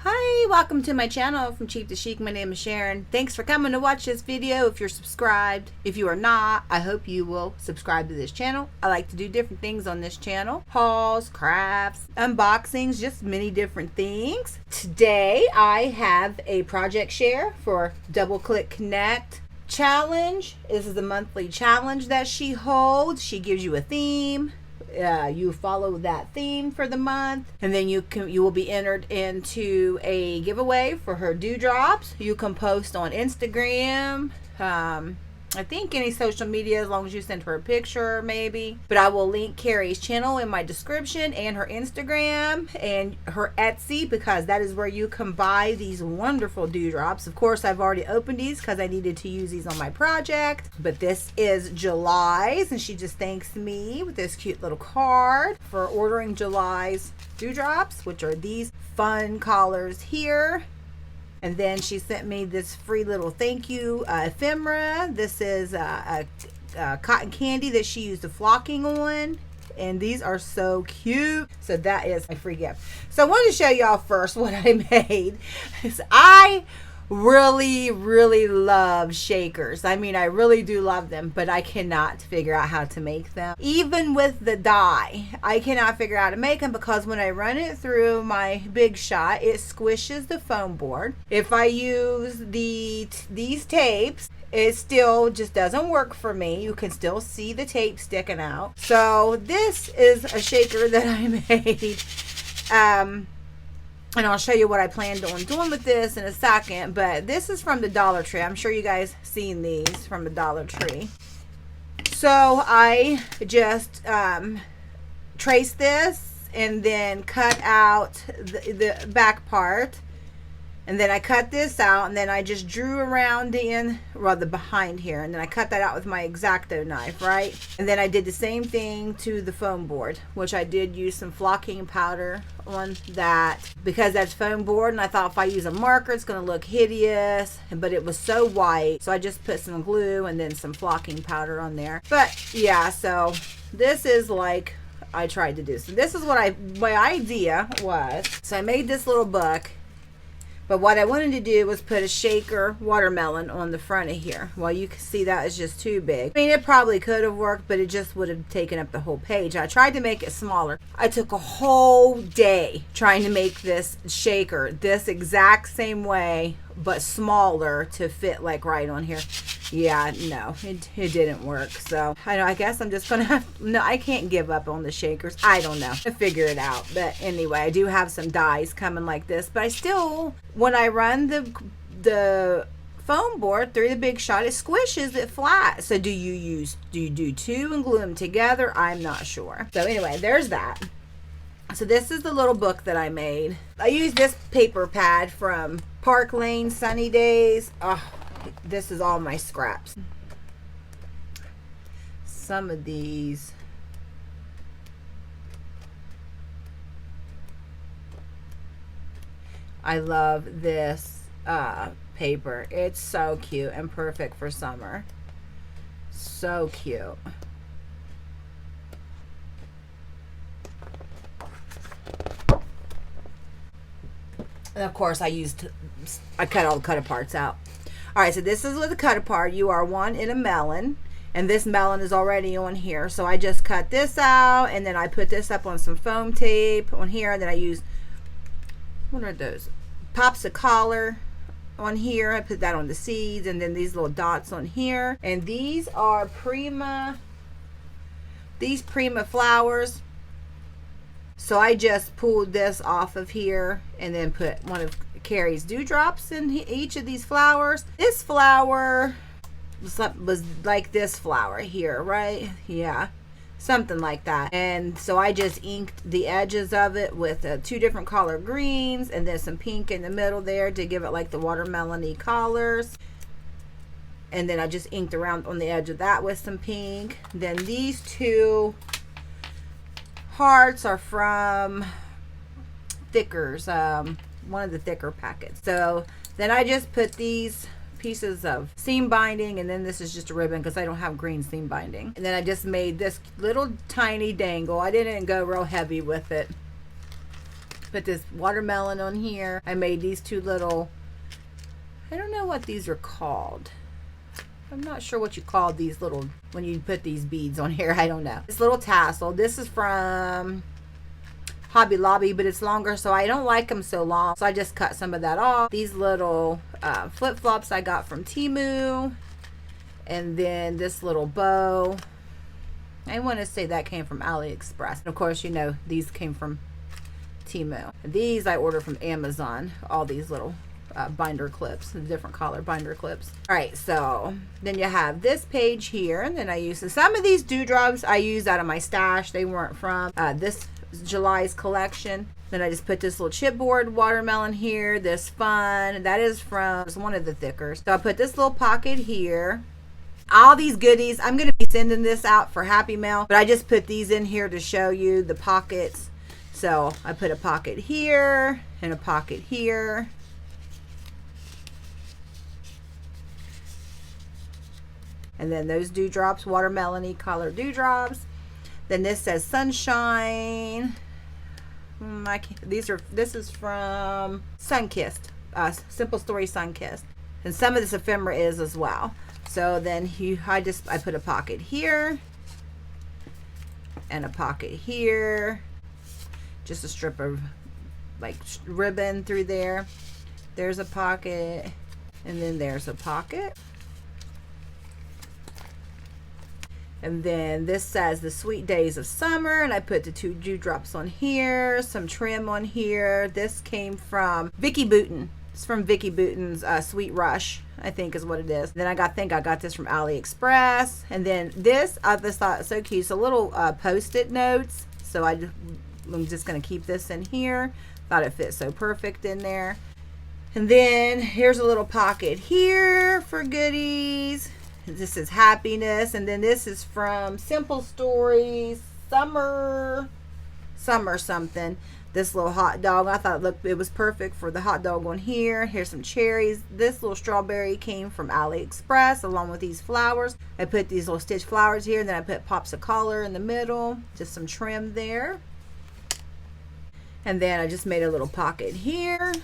Hi, welcome to my channel from Cheap to Chic. My name is Sharon. Thanks for coming to watch this video. If you're subscribed, if you are not, I hope you will subscribe to this channel. I like to do different things on this channel. Hauls, crafts, unboxings, just many different things. Today I have a project share for Double Click Connect challenge. This is a monthly challenge that she holds. She gives you a theme. You follow that theme for the month, and then you will be entered into a giveaway for her dewdrops. You can post on Instagram, I think any social media, as long as you send her a picture maybe. But I will link Carri's channel in my description, and her Instagram and her Etsy, because that is where you can buy these wonderful dewdrops. Of course, I've already opened these because I needed to use these on my project. But this is July's, and she just thanks me with this cute little card for ordering July's dewdrops, which are these fun collars here. And then she sent me this free little thank you ephemera. This is a cotton candy that she used the flocking on. And these are so cute. So that is my free gift. So I wanted to show y'all first what I made. I really love shakers. I mean, I really do love them, but I cannot figure out how to make them. Even with the die, I cannot figure out how to make them, because when I run it through my Big Shot, it squishes the foam board. If I use these tapes, it still just doesn't work for me. You can still see the tape sticking out. So this is a shaker that I made. And I'll show you what I planned on doing with this in a second. But this is from the Dollar Tree. I'm sure you guys seen these from the Dollar Tree. So I just traced this and then cut out the back part. And then I cut this out, and then I just drew around the behind here, and then I cut that out with my X-Acto knife, right? And then I did the same thing to the foam board, which I did use some flocking powder on that, because that's foam board, and I thought if I use a marker, it's going to look hideous, but it was so white, so I just put some glue and then some flocking powder on there. But yeah, so this is like I tried to do. So this is what my idea was. So I made this little book. But what I wanted to do was put a shaker watermelon on the front of here. Well, you can see that is just too big. I mean, it probably could have worked, but it just would have taken up the whole page. I tried to make it smaller. I took a whole day trying to make this shaker this exact same way, but smaller to fit like right on here. Yeah, no, it didn't work. So I guess I'm just gonna I can't give up on the shakers. I don't know, to figure it out. But anyway, I do have some dies coming like this, but I still, when I run the foam board through the Big Shot, it squishes it flat. So do you do two and glue them together? I'm not sure. So anyway, there's that. So this is the little book that I made. I used this paper pad from Park Lane Sunny Days. Oh, this is all my scraps. Some of these. I love this paper. It's so cute and perfect for summer. So cute. And of course I cut all the cut aparts out. All right, so this is with the cut apart. You are one in a melon, and this melon is already on here. So I just cut this out, and then I put this up on some foam tape on here, and then I use, what are those? Pops of collar on here. I put that on the seeds, and then these little dots on here. And these are Prima flowers. So I just pulled this off of here and then put one of Carri's dewdrops in each of these flowers. This flower was like this flower here, right? Yeah, something like that. And so I just inked the edges of it with two different color greens, and then some pink in the middle there to give it like the watermelon-y colors. And then I just inked around on the edge of that with some pink. Then these two hearts are from Thickers, one of the thicker packets. So then I just put these pieces of seam binding, and then this is just a ribbon because I don't have green seam binding. And then I just made this little tiny dangle. I didn't go real heavy with it. Put this watermelon on here. I made these two little, I don't know what these are called. I'm not sure what you call these little, when you put these beads on here. I don't know. This little tassel. This is from Hobby Lobby, but it's longer, so I don't like them so long. So I just cut some of that off. These little flip-flops I got from Temu. And then this little bow. I want to say that came from AliExpress. Of course, you know, these came from Temu. These I ordered from Amazon. All these little binder clips, the different color binder clips. All right, so then you have this page here, and then I use some of these dewdrops I use out of my stash. They weren't from this July's collection. Then I just put this little chipboard watermelon here. This fun, that is from one of the thickers. So I put this little pocket here. All these goodies, I'm going to be sending this out for Happy Mail, but I just put these in here to show you the pockets. So I put a pocket here and a pocket here. And then those dewdrops, watermelon-y color dewdrops. Then this says sunshine. This is from Sunkissed, Simple Story Sunkissed. And some of this ephemera is as well. So then I put a pocket here and a pocket here. Just a strip of like ribbon through there. There's a pocket, and then there's a pocket. And then this says the sweet days of summer, and I put the two dewdrops on here, some trim on here. This came from Vicky Boutin. It's from Vicky Boutin's Sweet Rush, I think is what it is. Then I think I got this from AliExpress. And then this, I just thought so cute. It's a little post-it notes. So I'm just going to keep this in here. Thought it fit so perfect in there. And then here's a little pocket here for goodies. This is happiness. And then this is from Simple Stories Summer something. This little hot dog, I thought it was perfect for the hot dog on here. Here's some cherries. This little strawberry came from AliExpress along with these flowers. I put these little stitch flowers here, and then I put pops of color in the middle. Just some trim there. And then I just made a little pocket here.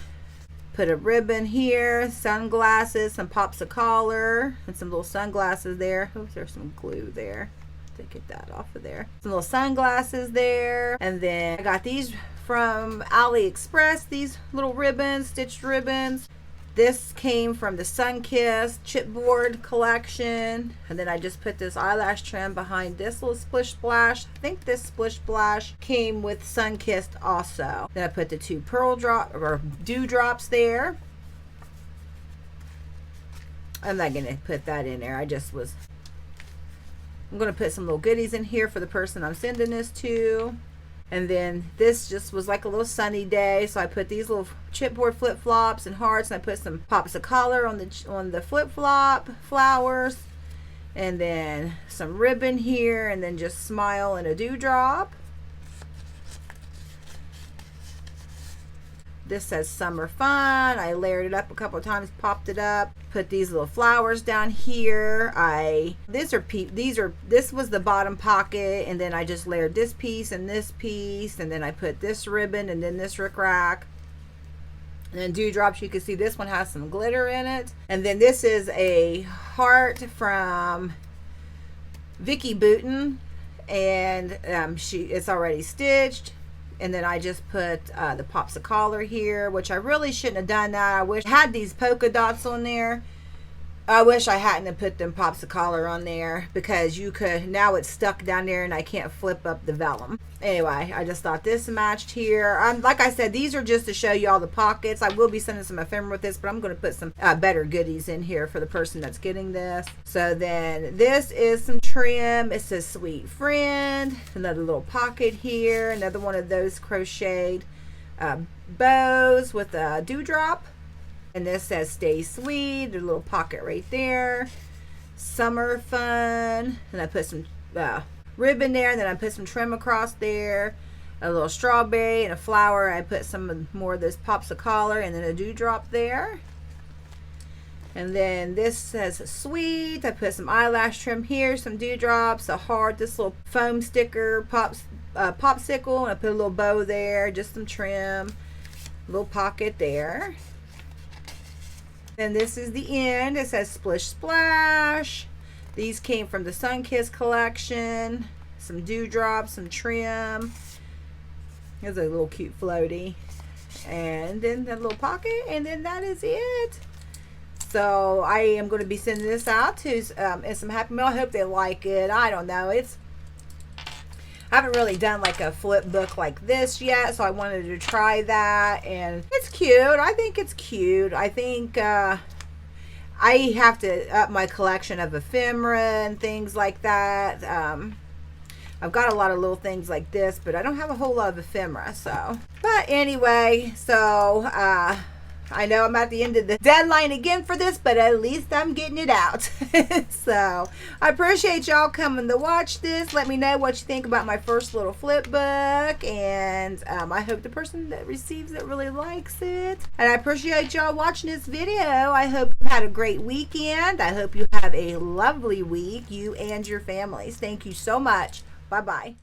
Put a ribbon here, sunglasses, some pops of color, and some little sunglasses there. Oh, there's some glue there. To get that off of there. Some little sunglasses there. And then I got these from AliExpress, these little ribbons, stitched ribbons. This came from the Sunkissed chipboard collection. And then I just put this eyelash trim behind this little splish splash. I think this splish splash came with Sunkissed also. Then I put the two dewdrops there. I'm not gonna put that in there. I'm going to put some little goodies in here for the person I'm sending this to. And then this just was like a little sunny day, so I put these little chipboard flip-flops and hearts, and I put some pops of color on the flip-flop flowers, and then some ribbon here, and then just smile and a dewdrop. This says summer fun. I layered it up a couple of times, popped it up, put these little flowers down here. This was the bottom pocket, and then I just layered this piece and this piece, and then I put this ribbon and then this rickrack. And then dewdrops, you can see this one has some glitter in it. And then this is a heart from Vicky Boutin, and it's already stitched. And then I just put the pops of color here, which I really shouldn't have done that. I wish I had these polka dots on there. I wish I hadn't have put them pops of color on there, because now it's stuck down there and I can't flip up the vellum. Anyway, I just thought this matched here. Like I said, these are just to show you all the pockets. I will be sending some ephemera with this, but I'm going to put some better goodies in here for the person that's getting this. So then this is some trim. It says Sweet Friend. Another little pocket here. Another one of those crocheted bows with a dewdrop. And this says Stay Sweet. There's a little pocket right there. Summer Fun. And I put some ribbon there. And then I put some trim across there. A little strawberry and a flower. I put some more of those pops of color and then a dewdrop there. And then this says sweet. I put some eyelash trim here, some dewdrops, a heart, this little foam sticker, popsicle, and I put a little bow there, just some trim, little pocket there. And this is the end. It says Splish Splash. These came from the Sunkissed collection. Some dewdrops, some trim. There's a little cute floaty. And then the little pocket, and then that is it. So I am going to be sending this out to some Happy Mail. I hope they like it. I don't know. I haven't really done like a flip book like this yet, so I wanted to try that, and it's cute. I think it's cute. I think I have to up my collection of ephemera and things like that. I've got a lot of little things like this, but I don't have a whole lot of ephemera. So, but anyway, so I know I'm at the end of the deadline again for this, but at least I'm getting it out. So I appreciate y'all coming to watch this. Let me know what you think about my first little flip book, and I hope the person that receives it really likes it. And I appreciate y'all watching this video. I hope you had a great weekend. I hope you have a lovely week, you and your families. Thank you so much. Bye-bye.